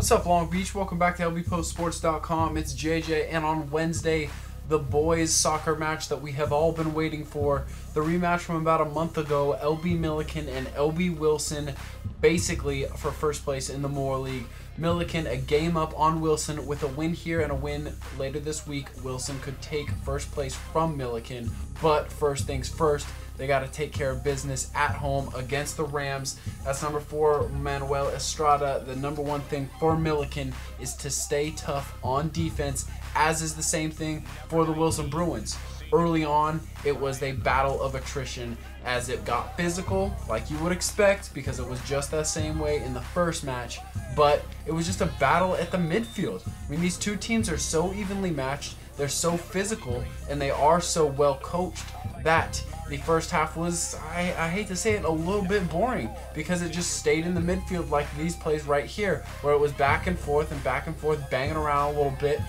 What's up, Long Beach? Welcome back to lbpostsports.com. It's JJ, and on Wednesday, the boys soccer match that we have all been waiting for, the rematch from about a month ago, LB Millikan and LB Wilson, basically for first place in the Moore League. Millikan a game up on Wilson. With a win here and a win later this week, Wilson could take first place from Millikan. But first things first, they got to take care of business at home against the Rams. That's number 4, Manuel Estrada. The number one thing for Millikan is to stay tough on defense, as is the same thing for the Wilson Bruins. Early on, it was a battle of attrition as it got physical, like you would expect, because it was just that same way in the first match, but it was just a battle at the midfield. I mean, these two teams are so evenly matched, they're so physical, and they are so well coached that the first half was, I hate to say it, a little bit boring, because it just stayed in the midfield like these plays right here, where it was back and forth, banging around a little bit.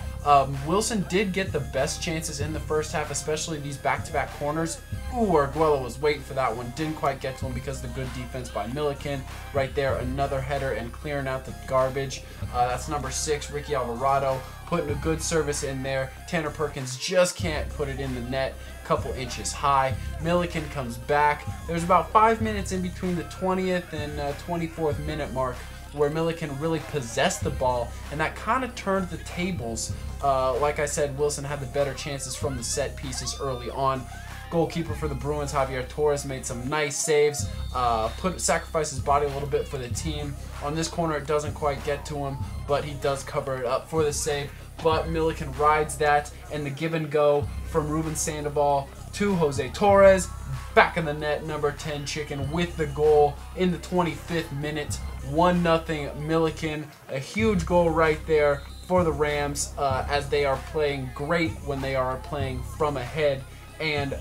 Wilson did get the best chances in the first half, especially these back-to-back corners. Ooh, Arguello was waiting for that one. Didn't quite get to him because of the good defense by Millikan. Right there, another header and clearing out the garbage. That's number 6, Ricky Alvarado, putting a good service in there. Tanner Perkins just can't put it in the net, a couple inches high. Millikan comes back. There's about 5 minutes in between the 20th and 24th minute mark where Millikan really possessed the ball, and that kind of turned the tables. Like I said, Wilson had the better chances from the set pieces early on. Goalkeeper for the Bruins, Javier Torres, made some nice saves, sacrificed his body a little bit for the team. On this corner, it doesn't quite get to him, but he does cover it up for the save. But Millikan rides that, and the give and go from Ruben Sandoval to Jose Torres. Back in the net, number 10 Chicken with the goal in the 25th minute. 1-0 Millikan. A huge goal right there for the Rams, as they are playing great when they are playing from ahead. And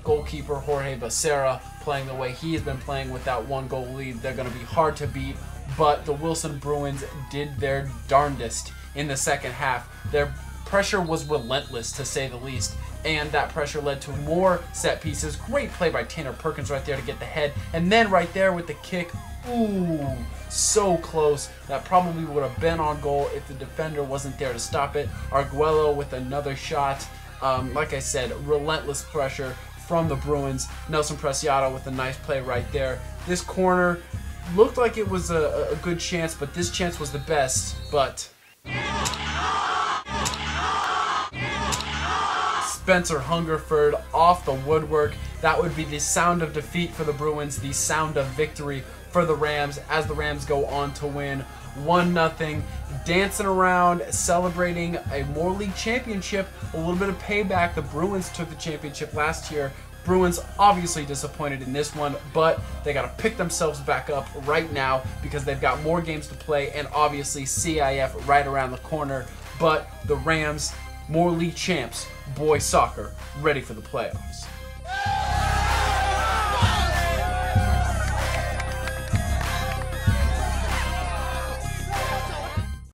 goalkeeper Jorge Becerra playing the way he has been playing with that 1-goal lead. They're going to be hard to beat, but the Wilson Bruins did their darndest in the second half. Their pressure was relentless, to say the least, and that pressure led to more set pieces. Great play by Tanner Perkins right there to get the head, and then right there with the kick. Ooh, so close. That probably would have been on goal if the defender wasn't there to stop it. Arguello with another shot. Like I said, relentless pressure from the Bruins. Nelson Preciado with a nice play right there. This corner looked like it was a good chance, but this chance was the best. But Spencer Hungerford off the woodwork. That would be the sound of defeat for the Bruins, the sound of victory for the Rams, as the Rams go on to win 1-0. Dancing around, celebrating a Moore League championship, a little bit of payback. The Bruins took the championship last year. Bruins obviously disappointed in this one, but they got to pick themselves back up right now because they've got more games to play, and obviously CIF right around the corner. But the Rams, Moore League champs, boys soccer, ready for the playoffs.